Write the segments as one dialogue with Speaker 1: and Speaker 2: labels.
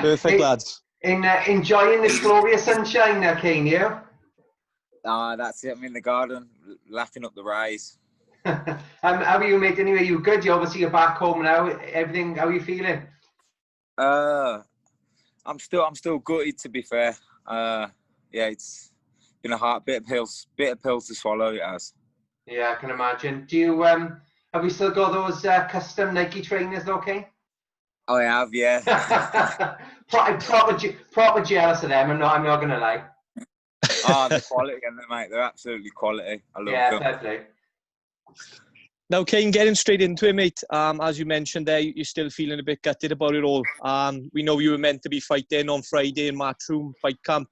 Speaker 1: Perfect, lads.
Speaker 2: Enjoying this glorious sunshine now, Kane, you?
Speaker 3: That's it. I'm in the garden, laughing up the rays.
Speaker 2: How are you, mate? Anyway, you good? You're back home now. Everything, how are you feeling?
Speaker 3: I'm still gutted, to be fair. It's been a hard bit of pills to swallow. It has.
Speaker 2: Yeah, I can imagine. Do you have we still got those custom Nike trainers, though, Kane?
Speaker 3: I have, yeah.
Speaker 2: proper jealous of them. I'm not gonna lie.
Speaker 3: The quality, and mate, they're absolutely quality. I love them.
Speaker 2: Yeah, fair play.
Speaker 1: Now, Kane, getting straight into it, mate. As you mentioned there, you're still feeling a bit gutted about it all. We know you were meant to be fighting on Friday in Matchroom fight camp.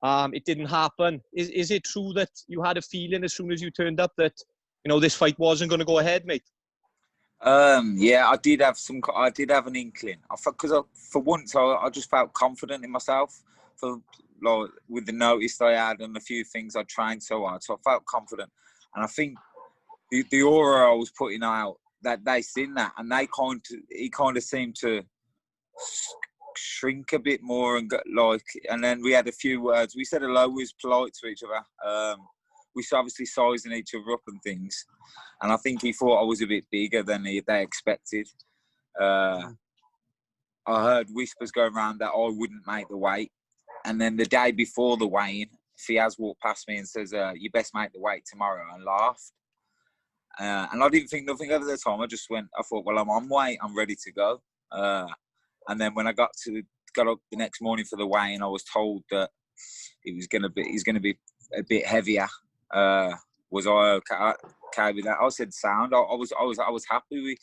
Speaker 1: It didn't happen. Is it true that you had a feeling as soon as you turned up that this fight wasn't going to go ahead, mate?
Speaker 3: Yeah, I did have an inkling. Because for once I just felt confident in myself. With the notice I had and a few things I trained so hard, so I felt confident. And I think the aura I was putting out, that they seen that, and he kind of seemed to shrink a bit more and then we had a few words. We said hello. We was polite to each other. We was obviously sizing each other up and things, and I think he thought I was a bit bigger than they expected. I heard whispers going around that I wouldn't make the weight, and then the day before the weigh-in, Fiaz walked past me and says, "You best make the weight tomorrow," and laughed. And I didn't think nothing of it at the time. I thought, well, I'm on weight, I'm ready to go. And then when I got up the next morning for the weigh-in, I was told that he's going to be a bit heavier. Was I okay with that? I said sound. I was happy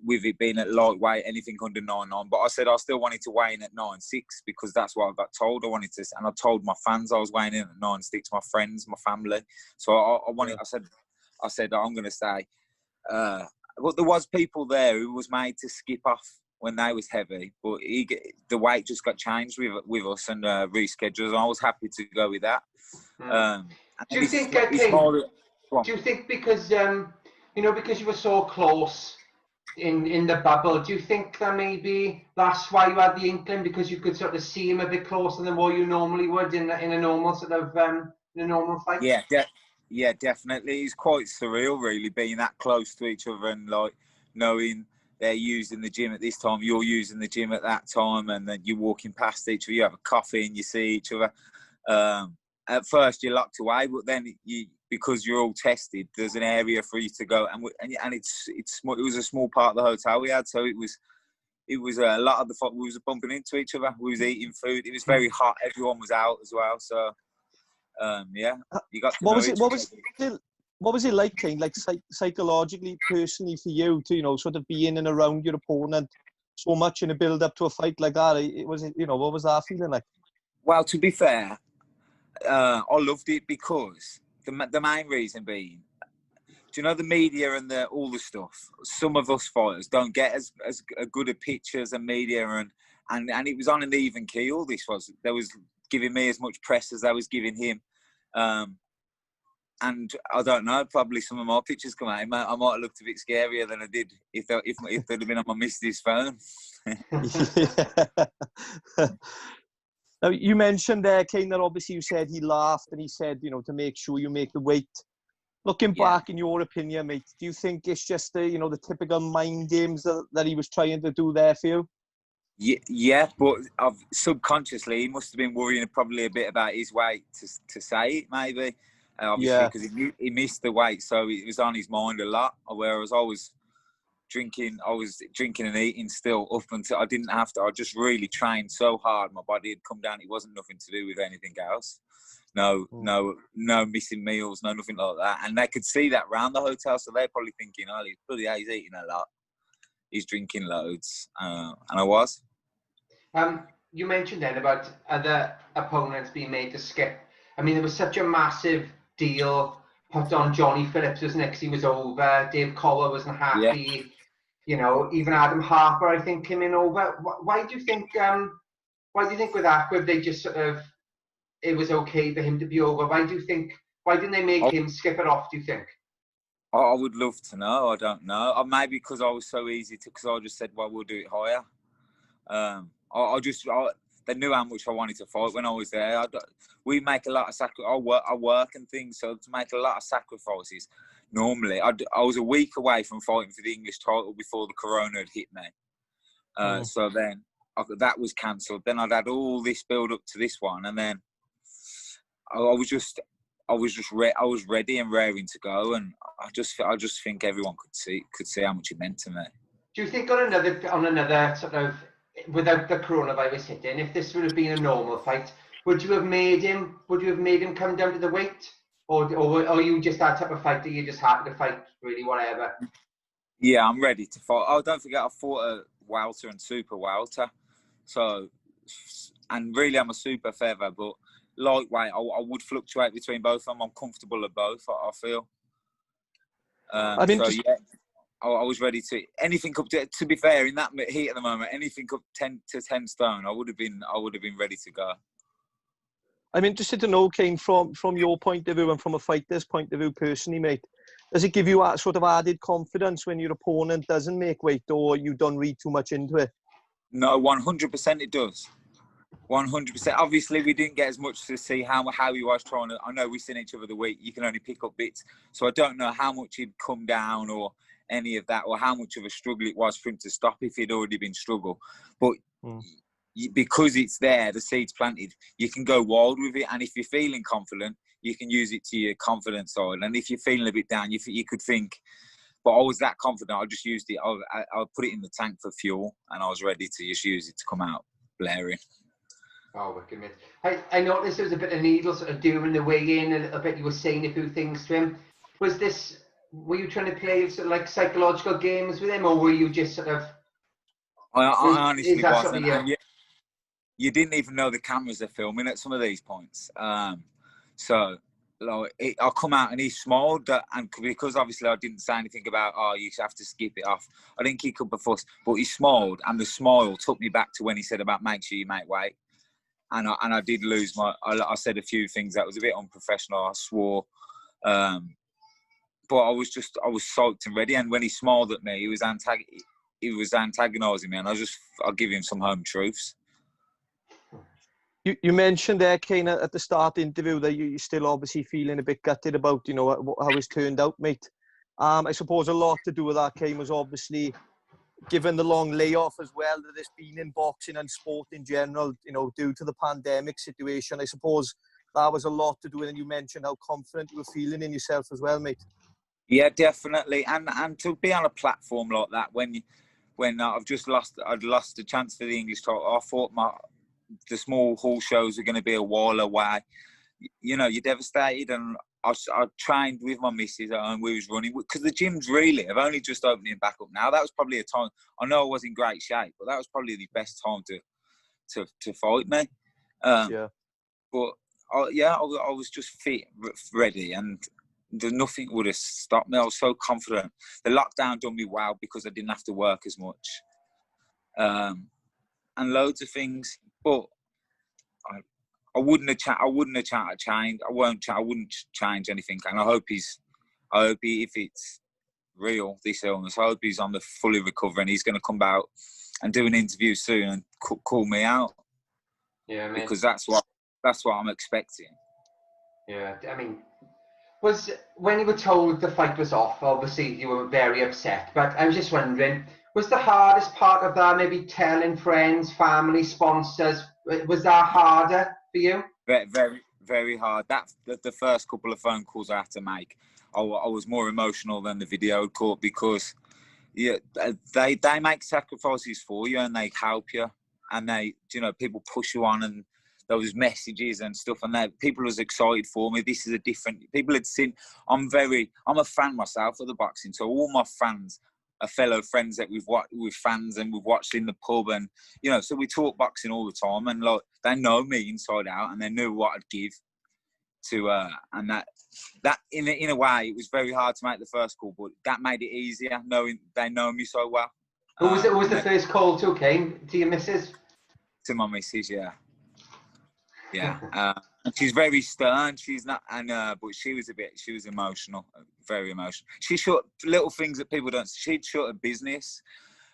Speaker 3: with it being at lightweight, anything under 9.9. But I said I still wanted to weigh in at 9.6 because that's what I got told. And I told my fans I was weighing in at 9.6, my friends, my family. So I wanted. I said I'm going to stay. But there was people there who was made to skip off when they was heavy, but the weight just got changed with us and rescheduled. And I was happy to go with that.
Speaker 2: Do you think because because you were so close in the bubble, do you think that maybe that's why you had the inkling, because you could sort of see him a bit closer than what you normally would in a normal sort of in a normal fight?
Speaker 3: Yeah, definitely. It's quite surreal, really, being that close to each other and knowing they're using the gym at this time, you're using the gym at that time, and then you're walking past each other, you have a coffee and you see each other. At first you're locked away, but then because you're all tested, there's an area for you to go, and it was a small part of the hotel we had, so it was a lot of the fun. We was bumping into each other, we was eating food, it was very hot, everyone was out as well, so you got to
Speaker 1: What was it like, Kane, like psychologically, personally for you to, sort of be in and around your opponent so much in a build up to a fight like that? What was that feeling like?
Speaker 3: Well, to be fair, I loved it because the main reason being, do you know, the media and all the stuff, some of us fighters don't get as good a pictures and media and it was on an even keel. There was giving me as much press as I was giving him. And I don't know, probably some of my pictures come out, I might have looked a bit scarier than I did if they'd have been on my missus' phone.
Speaker 1: Now, you mentioned there, Kane, that obviously you said he laughed and he said, to make sure you make the weight. Looking back, in your opinion, mate, do you think it's just the typical mind games that he was trying to do there for you?
Speaker 3: Yeah, but subconsciously he must have been worrying probably a bit about his weight to say it, maybe. Obviously, because he missed the weight, so it was on his mind a lot. Whereas I was drinking and eating still up until I didn't have to. I just really trained so hard, my body had come down. It wasn't nothing to do with anything else. No missing meals, nothing like that. And they could see that round the hotel, so they're probably thinking, "Oh, he's eating a lot. He's drinking loads," and I was.
Speaker 2: You mentioned then about other opponents being made to skip. I mean, there was such a massive deal put on Johnny Phillips, wasn't it? 'Cause he was over. Dave Collar wasn't happy. Yeah. Even Adam Harper, I think, came in over. Why do you think? With Aqib they just sort of, it was okay for him to be over? Why didn't they make him skip it off? Do you think?
Speaker 3: I would love to know. I don't know. Maybe because I was so easy because I just said, well, we'll do it higher. they knew how much I wanted to fight when I was there. We make a lot of I work and things, so to make a lot of sacrifices. Normally, I was a week away from fighting for the English title before the corona had hit me. So then that was cancelled. Then I'd had all this build up to this one, and then I was ready and raring to go, and I just think everyone could see how much it meant to me.
Speaker 2: Do you think on another sort of, without the coronavirus hitting, if this would have been a normal fight, would you have made him come down to the weight, or are you just that type of fighter? You just happy to fight really whatever?
Speaker 3: Yeah, I'm ready to fight. Oh, don't forget I fought a welter and super welter, so, and really I'm a super feather, but lightweight I would fluctuate between both of them. I'm comfortable at both, I feel. I was ready to anything up to be fair, in that heat at the moment, anything up 10 stone, I would have been ready to go.
Speaker 1: I'm interested to know, Kane, from your point of view and from a fighter's point of view personally, mate, does it give you a sort of added confidence when your opponent doesn't make weight, or you don't read too much into it?
Speaker 3: No, 100% it does. 100%. Obviously, we didn't get as much to see how he was trying to. I know we've seen each other the week. You can only pick up bits, so I don't know how much he'd come down or any of that, or how much of a struggle it was for him to stop if he'd already been struggle. But because it's there, the seed's planted, you can go wild with it. And if you're feeling confident, you can use it to your confidence side. And if you're feeling a bit down, you could think, but I was that confident, I just used it. I put it in the tank for fuel, and I was ready to just use it to come out blaring.
Speaker 2: Oh, wicked, mate. I noticed there was a bit of needle sort of during the weigh-in, a little bit. You were saying a few things to him. Were you trying to play sort of like psychological games with him, or were you just sort of?
Speaker 3: I honestly wasn't. You didn't even know the cameras are filming at some of these points. So like, I come out and he smiled, and because obviously I didn't say anything about, you have to skip it off. I didn't kick up a fuss, but he smiled, and the smile took me back to when he said about make sure you make weight. And I did lose I said a few things that was a bit unprofessional. I swore, but I was psyched and ready. And when he smiled at me, he was antagonising me, and I'll give him some home truths.
Speaker 1: You mentioned there, Kane, at the start of the interview that you're still obviously feeling a bit gutted about, how it's turned out, mate. I suppose a lot to do with that, Kane, was obviously given the long layoff as well that there's been in boxing and sport in general, due to the pandemic situation. I suppose that was a lot to do with it. And you mentioned how confident you were feeling in yourself as well, mate. Yeah,
Speaker 3: definitely. And to be on a platform like that when I'd lost a chance for the English title, I thought the small hall shows are going to be a while away. You're devastated. And I trained with my missus at home. We was running because the gyms really have only just opening back up now. That was probably a time. I know I was in great shape, but that was probably the best time to fight me. But I was just fit, ready, and nothing would have stopped me. I was so confident. The lockdown done me well because I didn't have to work as much, and loads of things. But I wouldn't have changed. I wouldn't change anything. And I hope if it's real, this illness, I hope he's on the fully recovering. He's going to come out and do an interview soon and call me out.
Speaker 2: Yeah, man.
Speaker 3: Because that's what I'm expecting.
Speaker 2: Yeah, I mean, when you were told the fight was off, obviously you were very upset. But I was just wondering, was the hardest part of that maybe telling friends, family, sponsors? Was that harder for you?
Speaker 3: Very, very, very hard. The first couple of phone calls I had to make, I was more emotional than the video call because they make sacrifices for you and they help you, and people push you on, and there was messages and stuff, and people was excited for me. This is a different. People had seen. I'm a fan myself of the boxing, so all my fans are fellow friends that we've fans and we've watched in the pub, and so we talk boxing all the time, and like they know me inside out, and they knew what I'd give to and that in a way it was very hard to make the first call, but that made it easier knowing they know me so well.
Speaker 2: Who was the first call to, Kane? To your missus?
Speaker 3: To my missus, yeah. She's very stern. She's not, but she was emotional, very emotional. She shut little things that people don't. She'd shut a business.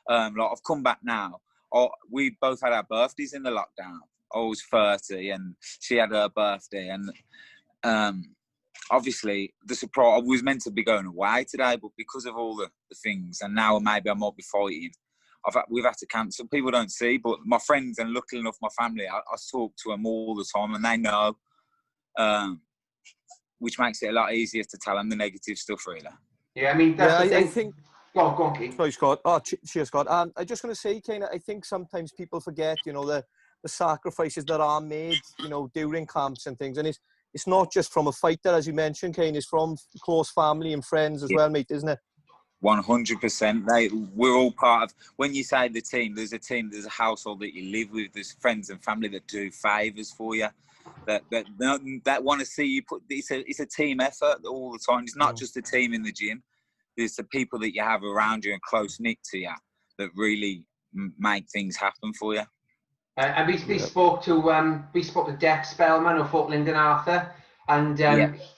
Speaker 3: Like I've come back now. we both had our birthdays in the lockdown. I was 30 and she had her birthday, and obviously the surprise, I was meant to be going away today, but because of all the things, and now maybe I might be fighting, we've had to cancel. People don't see, but my friends and luckily enough my family, I talk to them all the time and they know, which makes it a lot easier to tell them the negative stuff, really.
Speaker 2: Yeah, I mean, that's the thing.
Speaker 1: I think...
Speaker 2: Go on, Kane.
Speaker 1: Sorry, Scott. Oh, cheers, Scott. I'm just going to say, Kane, I think sometimes people forget, the sacrifices that are made, during camps and things. And it's not just from a fighter, as you mentioned, Kane. It's from close family and friends as well, mate, isn't it?
Speaker 3: 100%. We're all part of. When you say the team, there's a household that you live with. There's friends and family that do favours for you, that want to see you put. It's a team effort all the time. It's not just a team in the gym. There's the people that you have around you and close knit to you that really make things happen for you. And
Speaker 2: we spoke to Dex Spellman who fought Lyndon Arthur, and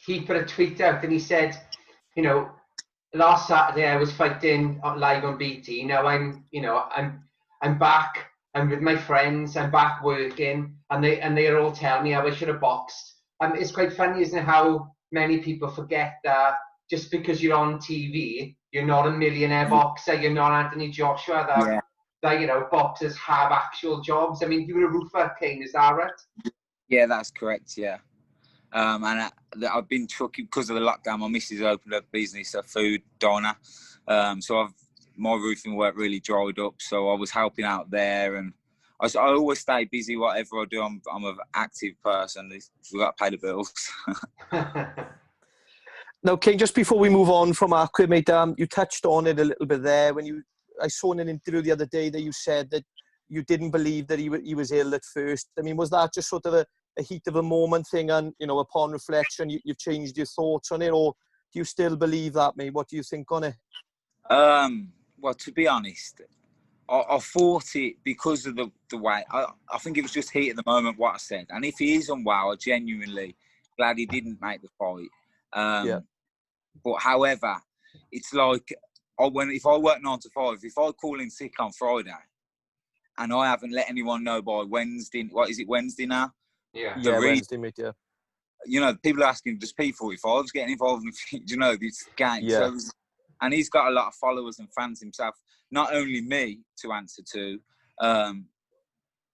Speaker 2: he put a tweet out and he said, last Saturday I was fighting live on BT. Now I'm back. I'm with my friends. I'm back working, and they're all telling me how I should have boxed. It's quite funny, isn't it, how many people forget that just because you're on TV, you're not a millionaire boxer. You're not Anthony Joshua. That boxers have actual jobs. I mean, you were a roofer, Kane. Is that right?
Speaker 3: Yeah, that's correct. Yeah. And I've been chucking because of the lockdown. My missus opened a business, a food diner. So my roofing work really dried up. So I was helping out there, and I always stay busy. Whatever I do, I'm an active person. We've got to pay the bills.
Speaker 1: Now, King, just before we move on from Aqib, mate, you touched on it a little bit there I saw in an interview the other day that you said that you didn't believe that he was ill at first. I mean, was that just sort of a heat of a moment thing, and upon reflection you've changed your thoughts on it, or do you still believe that, mate? What do you think on it?
Speaker 3: Well, to be honest, I thought it because of the way. I think it was just heat at the moment, what I said. And if he is unwell, I'm genuinely glad he didn't make the fight. But however, it's like if I work 9 to 5, if I call in sick on Friday and I haven't let anyone know by Wednesday, what is it, Wednesday now?
Speaker 2: Yeah,
Speaker 1: Wednesday, mate, yeah.
Speaker 3: People are asking, does P45s get involved in, these games?
Speaker 1: Yeah.
Speaker 3: So, and he's got a lot of followers and fans himself, not only me to answer to.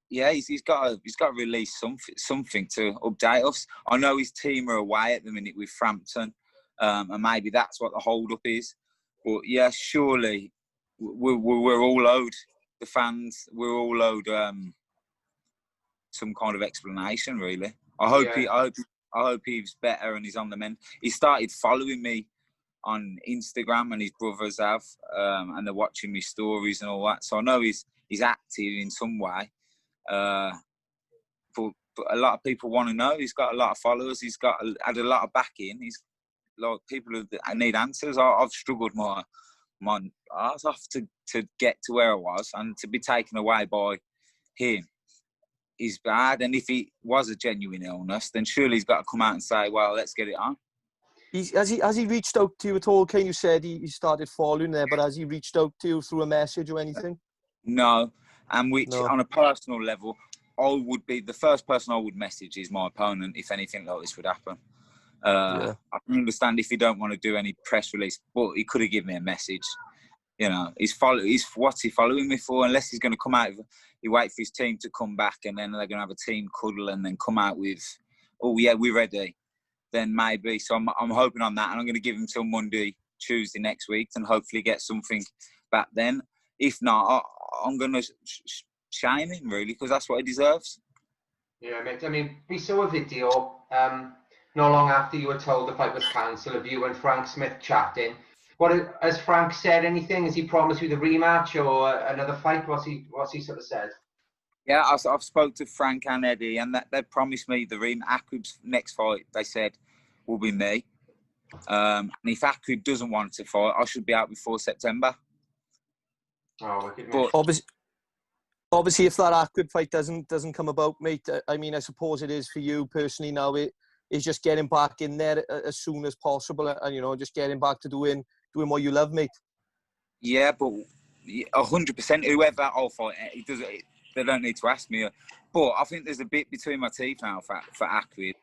Speaker 3: He's got to release something to update us. I know his team are away at the minute with Frampton, and maybe that's what the hold-up is. But yeah, surely we're all owed, the fans, we're all owed some kind of explanation, really. I hope he's better and he's on the mend. He started following me on Instagram, and his brothers have, and they're watching me stories and all that. So I know he's active in some way. But a lot of people want to know. He's got a lot of followers. He's had a lot of backing. He's like people who need answers. I've struggled my arse off to get to where I was, and to be taken away by him is bad. And if he was a genuine illness, then surely he's got to come out and say, well, let's get it on.
Speaker 1: Has he reached out to you at all, Kane? You said he started following there, but has he reached out to you through a message or anything?
Speaker 3: No. And on a personal level, I would be the first person I would message is my opponent if anything like this would happen. I can understand if he don't want to do any press release, but he could have given me a message. What's he following me for? Unless he's going to come out, he wait for his team to come back, and then they're going to have a team cuddle and then come out with, oh yeah, we're ready. Then maybe. So I'm hoping on that, and I'm going to give him till Monday, Tuesday next week, and hopefully get something back then. If not, I'm going to shine him, really, because that's what he deserves.
Speaker 2: Yeah, mate. I mean, we saw a video not long after you were told the fight was cancelled of you and Frank Smith chatting. Has Frank said anything? Has he promised you the rematch or another fight? What's he sort of said?
Speaker 3: Yeah, I've spoke to Frank and Eddie, and they promised me the rematch. Aqib's next fight, they said, will be me. And if Aqib doesn't want to fight, I should be out before September.
Speaker 2: Oh,
Speaker 1: but obviously, if that Aqib fight doesn't come about, mate, I mean, I suppose it is for you personally now. It is just getting back in there as soon as possible, and just getting back to doing what you love, mate.
Speaker 3: Yeah, but 100%. Whoever I'll fight, they don't need to ask me. But I think there's a bit between my teeth now for Aqib.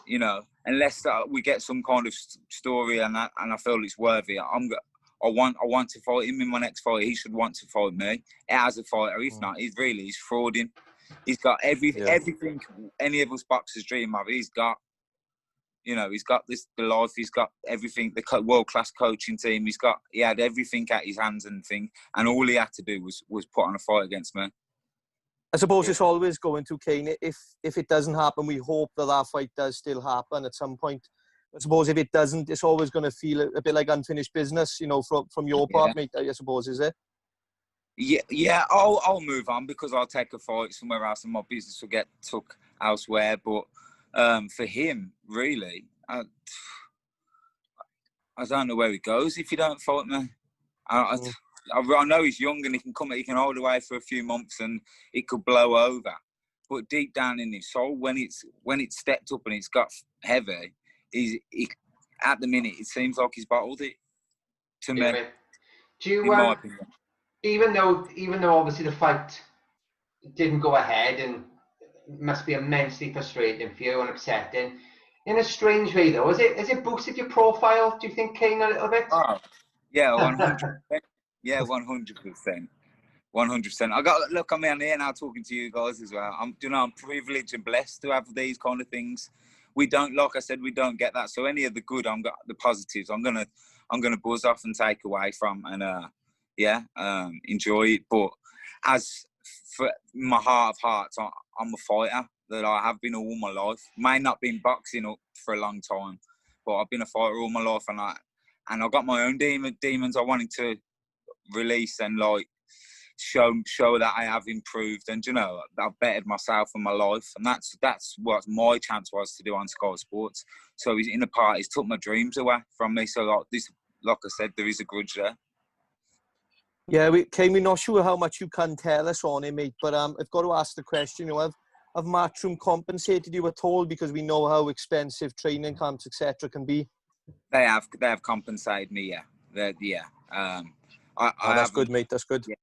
Speaker 3: You know, unless we get some kind of story and I feel it's worthy, I want to fight him in my next fight. He should want to fight me as a fighter. If not, he's frauding. He's got everything any of us boxers dream of. He's got, you know, he's got the life. He's got everything. The world-class coaching team. He had everything at his hands and thing. And all he had to do was put on a fight against me.
Speaker 1: I suppose it's always going to, Kane. If it doesn't happen, we hope that fight does still happen at some point. I suppose if it doesn't, it's always going to feel a bit like unfinished business, you know, from your part, mate, I suppose, is it?
Speaker 3: Yeah. I'll move on because I'll take a fight somewhere else and my business will get took elsewhere. But for him, really, I don't know where he goes if you don't fight me. I know he's young and he can hold away for a few months and it could blow over. But deep down in his soul, when it's stepped up and it's got heavy, at the minute it seems like he's bottled it to me.
Speaker 2: Do you,
Speaker 3: in my opinion.
Speaker 2: even though obviously the fight didn't go ahead and must be immensely frustrating for you and upsetting, in a strange way though, has it boosted your profile? Do you think, Kane, a little bit?
Speaker 3: Oh, yeah, 100%. Yeah, 100%. 100%. Look, I'm here now talking to you guys as well. I'm privileged and blessed to have these kind of things. Like I said, we don't get that. So any of the good, the positives, I'm gonna buzz off and take away from and enjoy it. But as for my heart of hearts, I'm a fighter that I have been all my life. May not been boxing up for a long time, but I've been a fighter all my life, and I got my own demons I wanted to release and like show that I have improved, and you know, I've bettered myself and my life, and that's what my chance was to do on Sky Sports. So he's in the part, he's took my dreams away from me. So like I said, there is a grudge there.
Speaker 1: Yeah, we're not sure how much you can tell us on it, mate, but I've got to ask the question, you know, have Matchroom compensated you at all? Because we know how expensive training camps, etc. can be.
Speaker 3: They have compensated me, yeah.
Speaker 1: That's good, mate. That's good.
Speaker 3: Yeah.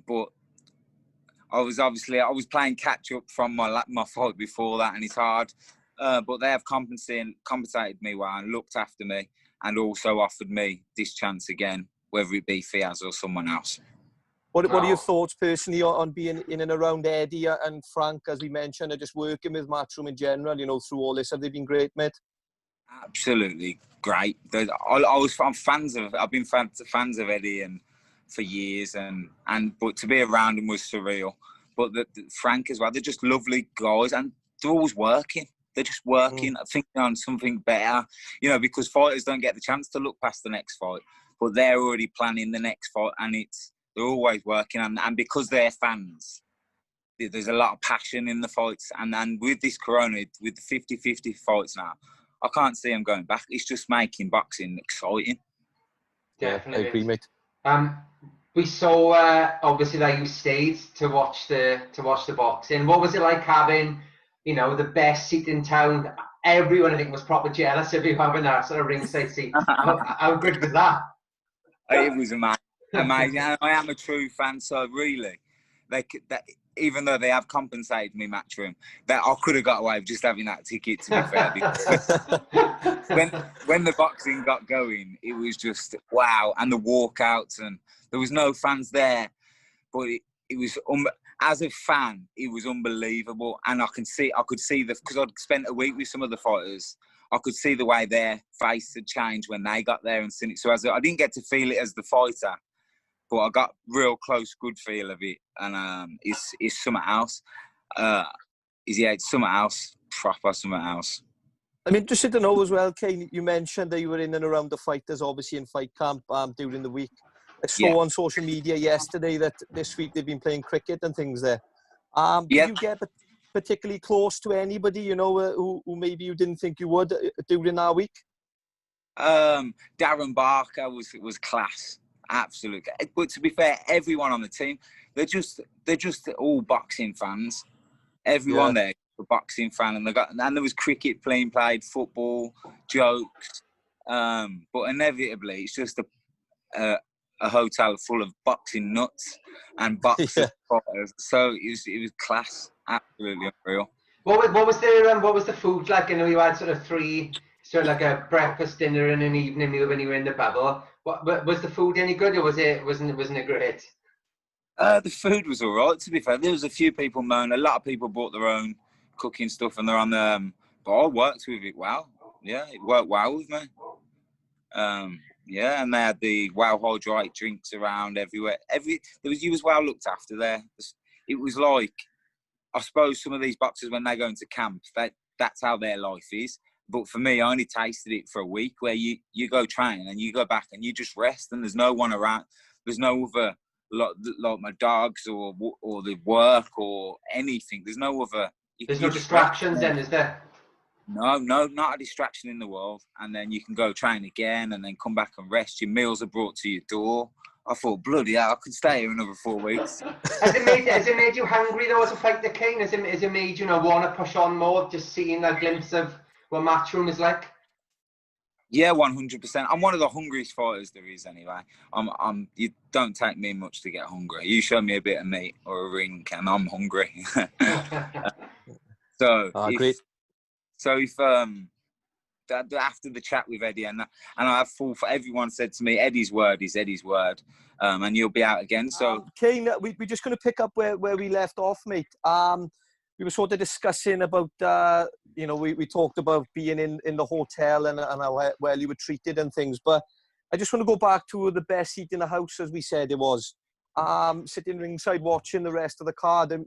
Speaker 3: But I was playing catch up from my fight before that, and it's hard. But they have compensated me well and looked after me, and also offered me this chance again, whether it be Fiaz or someone else.
Speaker 1: What are your thoughts personally on being in and around Eddie and Frank, as we mentioned, and just working with Matchroom in general, you know, through all this? Have they been great, mate?
Speaker 3: Absolutely great. I'm fans of. I've been fans of Eddie and for years, but to be around them was surreal. But Frank as well. They're just lovely guys, and they're always working. They're just working, thinking on something better. You know, because fighters don't get the chance to look past the next fight, but they're already planning the next fight, and they're always working. And because they're fans, there's a lot of passion in the fights. And with this Corona, with the 50-50 fights now, I can't see them going back. It's just making boxing exciting.
Speaker 2: Definitely.
Speaker 1: I agree, mate.
Speaker 2: We saw obviously that you stayed to watch the boxing. What was it like having, you know, the best seat in town? Everyone, I think, was proper jealous of you having that sort of ringside seat. How good was that?
Speaker 3: It was amazing. And I am a true fan, so really, even though they have compensated me, Matchroom, that I could have got away with just having that ticket, to be fair. Because when the boxing got going, it was just wow, and the walkouts, and there was no fans there, but it was as a fan, it was unbelievable, and I could see because I'd spent a week with some of the fighters. I could see the way their face had changed when they got there and seen it. So I didn't get to feel it as the fighter, but I got real close, good feel of it, and it's something else. It's something else, proper something else.
Speaker 1: I'm interested to know as well, Kane, you mentioned that you were in and around the fighters, obviously in fight camp during the week. I saw on social media yesterday that this week they've been playing cricket and things there. Did you get particularly close to anybody, you know, who maybe you didn't think you would during that week?
Speaker 3: Darren Barker was class. Absolutely. But to be fair, everyone on the team, they're just all boxing fans. Everyone there was a boxing fan, and there was cricket played, football, jokes. But inevitably, it's just a hotel full of boxing nuts and boxing fighters. So it was class, absolutely unreal.
Speaker 2: What was the food like? I know you had sort of three, sort of like a breakfast, dinner, and an evening meal when you were in the bubble. What was the food any good, or wasn't it great?
Speaker 3: The food was all right, to be fair. There was a few people moan. A lot of people brought their own cooking stuff, and they're on the. But I worked with it well. Yeah, it worked well with me. Yeah, and they had the Wow Hydrate drinks around everywhere. You was well looked after there. It was like, I suppose some of these boxers, when they go into camp, that's how their life is. But for me, I only tasted it for a week, where you go train and you go back and you just rest, and there's no one around. There's no other, like my dogs or the work or anything. There's no other.
Speaker 2: There's no distractions then, is there?
Speaker 3: No, not a distraction in the world. And then you can go train again and then come back and rest. Your meals are brought to your door. I thought, bloody hell, I could stay here another 4 weeks.
Speaker 2: Has it made you hungry though as a fighter, Kane? Has it made you want to push on more, just seeing a glimpse of what Matchroom is like?
Speaker 3: Yeah, 100%. I'm one of the hungriest fighters there is anyway. You don't take me much to get hungry. You show me a bit of meat or a ring and I'm hungry. Great. So if after the chat with Eddie and I have full, everyone said to me, Eddie's word is Eddie's word, and you'll be out again. So
Speaker 1: Kane, we're just going to pick up where we left off, mate. We were sort of discussing about, we talked about being in the hotel and how well you were treated and things. But I just want to go back to the best seat in the house, as we said it was. Sitting ringside watching the rest of the card. And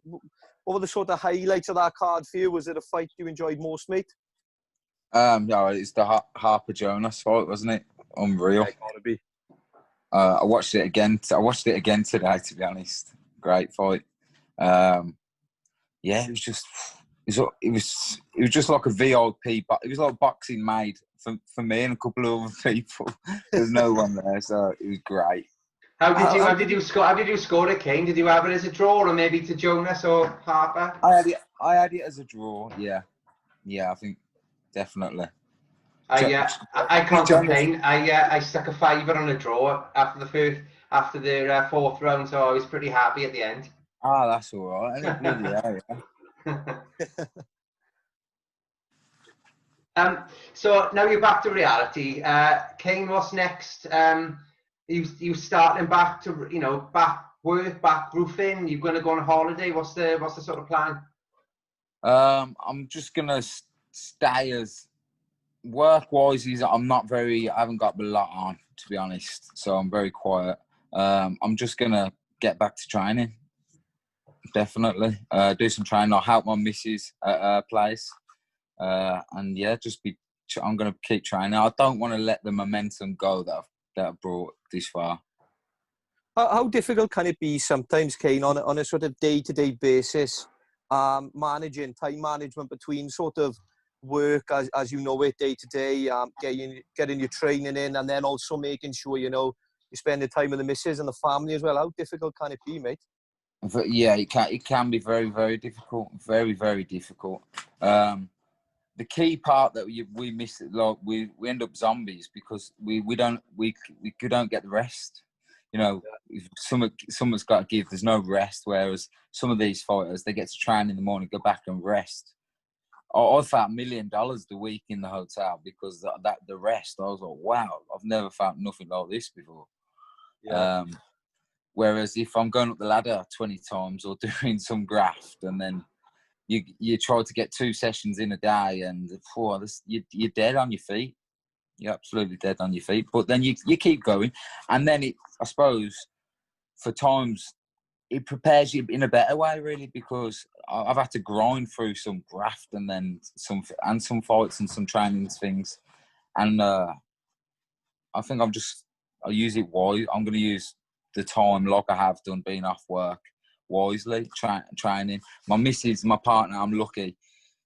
Speaker 1: what were the sort of highlights of that card for you? Was it a fight you enjoyed most, mate?
Speaker 3: No, it's the Harper Jonas fight, wasn't it? Unreal. I watched it again. Today, to be honest. Great fight. Yeah, it was just like a VIP, but it was like boxing made for me and a couple of other people. There's no one there, so it was great.
Speaker 2: How did you score it, Kane? Did you have it as a draw, or maybe to Jonas or Harper?
Speaker 3: I had it as a draw. Yeah, I think definitely.
Speaker 2: I can't complain. I stuck a fiver on a draw after the fourth round, so I was pretty happy at the end.
Speaker 3: Ah, that's all right.
Speaker 2: So now you're back to reality. Kane, what's next? You starting back to back roofing? You're going to go on holiday? What's the sort of plan?
Speaker 3: I'm just gonna stay as work-wise. I haven't got a lot on, to be honest. So I'm very quiet. I'm just gonna get back to training. Definitely do some training. I'll help my missus at her place, and yeah, I'm gonna keep training. I don't want to let the momentum go that I've brought this far.
Speaker 1: How difficult can it be sometimes, Kane, on a sort of day-to-day basis, managing time management between sort of work as you know it day to day, getting your training in, and then also making sure you spend the time with the missus and the family as well? How difficult can it be, mate?
Speaker 3: Yeah, it can be very, very difficult. Very, very difficult. The key part that we miss, like we end up zombies because we don't get the rest. Someone's got to give. There's no rest. Whereas some of these fighters, they get to train in the morning, go back and rest. I found $1 million the week in the hotel because that the rest. I was like, wow, I've never found nothing like this before. Yeah. Whereas if I'm going up the ladder 20 times or doing some graft, and then you try to get 2 sessions in a day, and you're dead on your feet. You're absolutely dead on your feet. But then you keep going, and then I suppose for times it prepares you in a better way, really, because I've had to grind through some graft and then some fights and some training things, and I think I'll use it wise. I'm going to use the time like I have done being off work wisely, training. My missus, my partner, I'm lucky.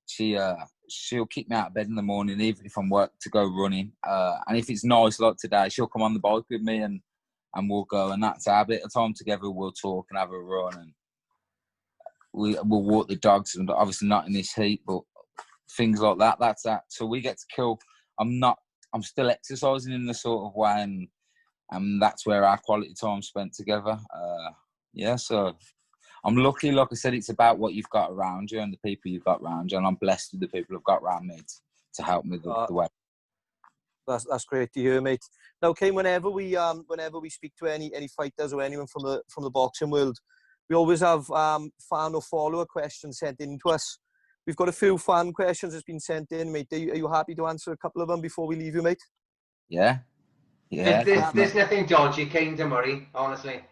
Speaker 3: She'll kick me out of bed in the morning, even if I'm work to go running. And if it's nice like today, she'll come on the bike with me and we'll go. And that's our bit of time together. We'll talk and have a run, and we'll walk the dogs. And obviously not in this heat, but things like that. That's that. So we get to kill. I'm still exercising in the sort of way, and and that's where our quality time spent together. Yeah, so I'm lucky. Like I said, it's about what you've got around you and the people you've got around you, and I'm blessed with the people I've got around me to help me the way.
Speaker 1: That's great to hear, mate. Now, Kane, whenever we speak to any fighters or anyone from the boxing world, we always have fan or follower questions sent in to us. We've got a few fan questions that's been sent in, mate. Are you happy to answer a couple of them before we leave you, mate?
Speaker 3: Yeah.
Speaker 2: There's nothing dodgy, Kane, don't worry, honestly.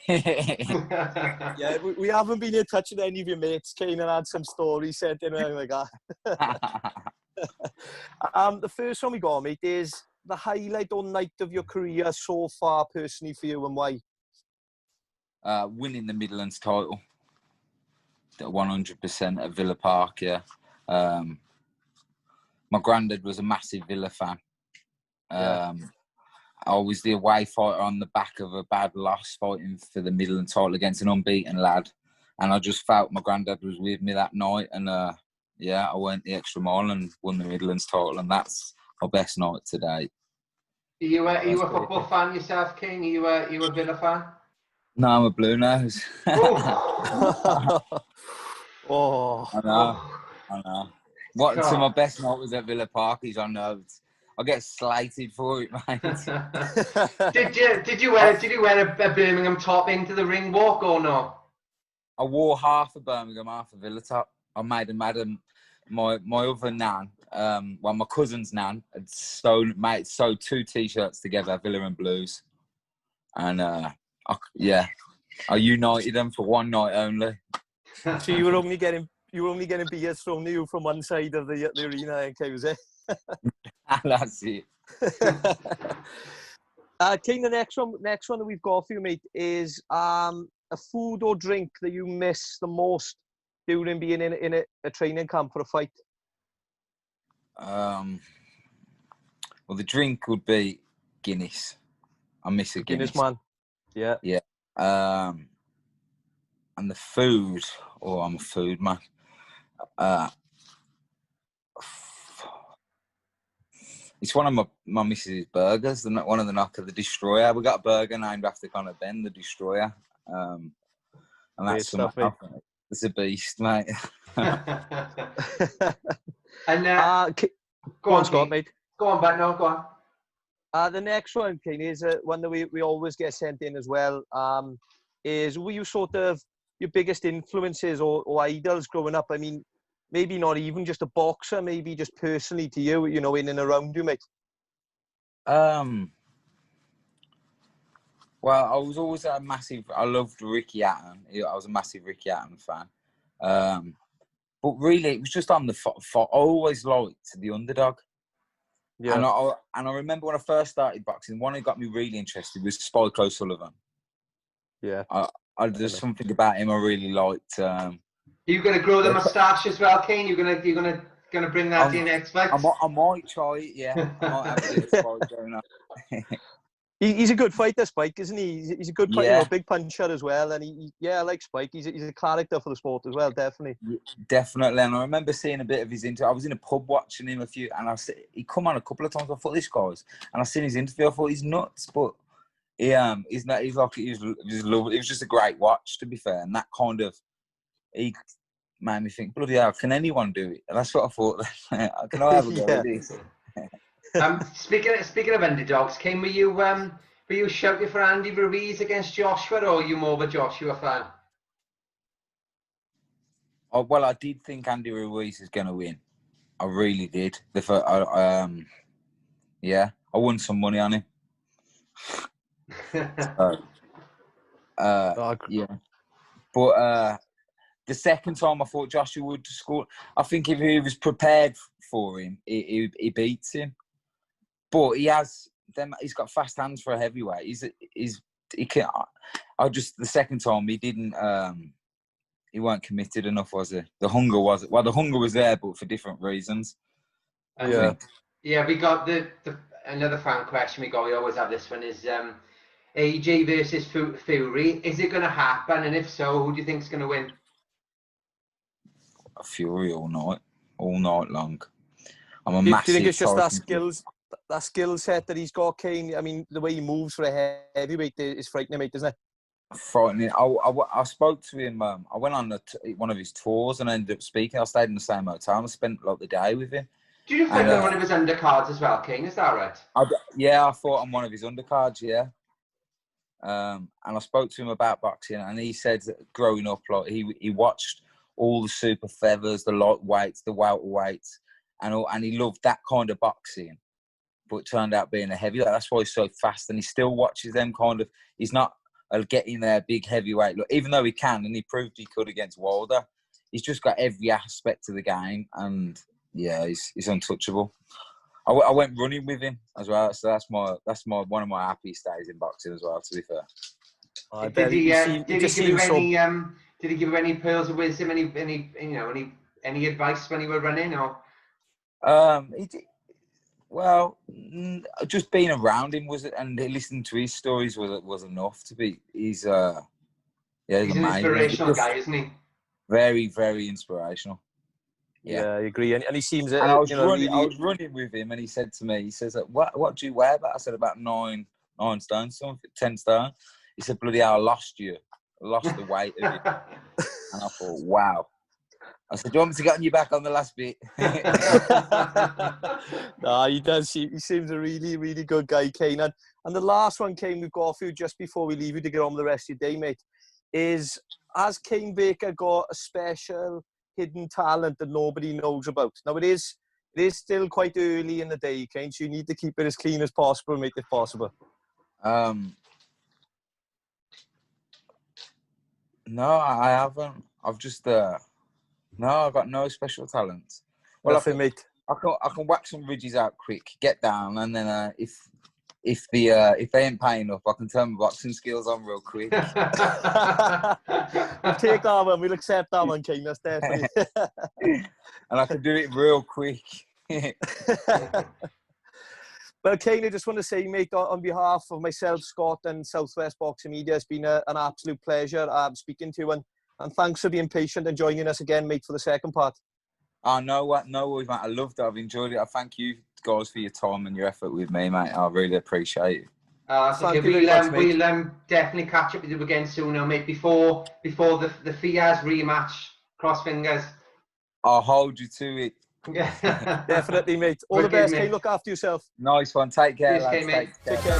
Speaker 1: Yeah, we haven't been in touch with any of your mates, Kane, and had some stories sent in or anything like that. The first one we got, mate, is the highlight or night of your career so far, personally, for you, and why?
Speaker 3: Winning the Midlands title, 100% at Villa Park. Yeah, my granddad was a massive Villa fan. I was the away fighter on the back of a bad loss, fighting for the Midland title against an unbeaten lad, and I just felt my granddad was with me that night, and yeah, I went the extra mile and won the Midlands title, and that's my best night to date.
Speaker 2: Are you a football fan yourself, King? Are you a Villa fan?
Speaker 3: No, I'm a Blue Nose.
Speaker 1: Oh.
Speaker 3: I know. So my best night was at Villa Park. I know. I get slated for it, mate.
Speaker 2: Did you wear a Birmingham top into the ring walk or no?
Speaker 3: I wore half a Birmingham, half a Villa top. I made my other nan, my cousin's nan, had sewed 2 t-shirts together, Villa and Blues, and I united them for one night only.
Speaker 1: So you were only getting beers thrown to you from one side of the arena, okay, was it?
Speaker 3: That's it.
Speaker 1: King, the next one that we've got for you, mate, is a food or drink that you miss the most during being in a training camp for a fight.
Speaker 3: Well, the drink would be Guinness. I miss a Guinness.
Speaker 1: Guinness, man. Yeah.
Speaker 3: Yeah. And the food. Oh, I'm a food man. It's one of my missus' burgers. One of the knock of the Destroyer. We got a burger named after Conor Ben, the Destroyer. And that's it's a beast, mate.
Speaker 2: And
Speaker 1: go on, Scott, mate.
Speaker 2: Go on, but no, go on.
Speaker 1: The next one, Kane, is one that we always get sent in as well. Is were you sort of your biggest influences or idols growing up? I mean, maybe not even just a boxer, maybe just personally to you, you know, in and around you, mate.
Speaker 3: Well, I was always I loved Ricky Hatton. I was a massive Ricky Hatton fan. But really, it was just on the I always liked the underdog. Yeah. And I remember when I first started boxing, one who got me really interested was Spike O'Sullivan. Yeah. There's something about him I really liked.
Speaker 2: Are you going to grow the moustache as well, Kane? You're gonna bring that to your next fight?
Speaker 3: I might try it, yeah. I might have a bit of Spike going on.
Speaker 1: He's a good fighter, Spike, isn't he? He's a good fighter, you know, big puncher as well. And I like Spike. He's a character for the sport as well, definitely.
Speaker 3: Definitely. And I remember seeing a bit of his interview. I was in a pub watching him and he come on a couple of times. I thought, this guy's, and I seen his interview. I thought, he's nuts, but he's not. He's like, it was just a great watch, to be fair. And that kind of, he made me think, bloody hell, can anyone do it? And that's what I thought. Can I have a go at this?
Speaker 2: Speaking of underdogs, Kane, were you shouting for Andy Ruiz against Joshua, or are you more of a Joshua fan?
Speaker 3: Oh, well, I did think Andy Ruiz is going to win. I really did. I won some money on him. Yeah, but the second time I thought Joshua would score. I think if he was prepared for him, he beats him. But he's got fast hands for a heavyweight. He can. The second time he didn't. He weren't committed enough, was he? The hunger was there, but for different reasons.
Speaker 2: Yeah, we got the another fan question we got. We always have this one is AJ versus Fury. Is it going to happen? And if so, who do you think is going to win?
Speaker 3: Fury all night long. I'm a
Speaker 1: massive.
Speaker 3: Do you think
Speaker 1: it's just that skills? that skill set that he's got, Kane. I mean, the way he moves for a heavyweight is frightening, mate, isn't it?
Speaker 3: Frightening. I spoke to him. I went on one of his tours and I ended up speaking. I stayed in the same hotel and I spent like the day with him.
Speaker 2: Do you fight on one of his undercards as well, King? Is that right?
Speaker 3: Yeah, I fought on one of his undercards. Yeah. And I spoke to him about boxing, and he said that growing up, like he watched all the super feathers, the lightweights, the welterweights, and he loved that kind of boxing. But it turned out being a heavyweight. That's why he's so fast, and he still watches them kind of. He's not getting there big heavyweight. Look, even though he can, and he proved he could against Wilder, he's just got every aspect of the game, and yeah, he's untouchable. I went running with him as well, so that's my one of my happiest days in boxing as well. To be fair,
Speaker 2: did he give you any pearls of wisdom? Any advice when you were running, or?
Speaker 3: He did, well, just being around him and listening to his stories was enough to be. He's an
Speaker 2: inspirational guy, isn't he?
Speaker 3: Very, very inspirational.
Speaker 1: Yeah, I agree. And he seems...
Speaker 3: And I was running with him, and he said to me, he says, what do you weigh about? I said, about 9 stone, something, 10 stone. He said, bloody hell, I lost you. I lost the weight of you. And I thought, wow. I said, do you want me to get on your back on the last bit?
Speaker 1: Nah, he does. He seems a really, really good guy, Kane. And the last one, Kane, we've got for you just before we leave you to get on with the rest of your day, mate, is, has Kane Baker got a special hidden talent that nobody knows about? Now, it is still quite early in the day, Kane, so you need to keep it as clean as possible, mate, if possible.
Speaker 3: No, I haven't. I've just... No, I've got no special talent. Well,
Speaker 1: Nothing, mate.
Speaker 3: I can whack some ridges out quick, get down, and then if they ain't paying enough, I can turn my boxing skills on real quick.
Speaker 1: We'll take that one. We'll accept that one, King. That's definitely.
Speaker 3: And I can do it real quick.
Speaker 1: Well, Kane, I just want to say, mate, on behalf of myself, Scott, and Southwest Boxing Media, it's been an absolute pleasure speaking to you, and thanks for being patient and joining us again, mate, for the second part.
Speaker 3: Oh, no worries, mate. I loved it. I've enjoyed it. I thank you guys for your time and your effort with me, mate. I really appreciate it.
Speaker 2: Thank you very much, mate. We'll definitely catch up with you again soon, mate, before the Fiaz rematch. Cross fingers.
Speaker 3: I'll hold you to it.
Speaker 1: Definitely, mate. All the best, Kane. Look after yourself.
Speaker 3: Nice one. Take care, lads.
Speaker 2: Take care.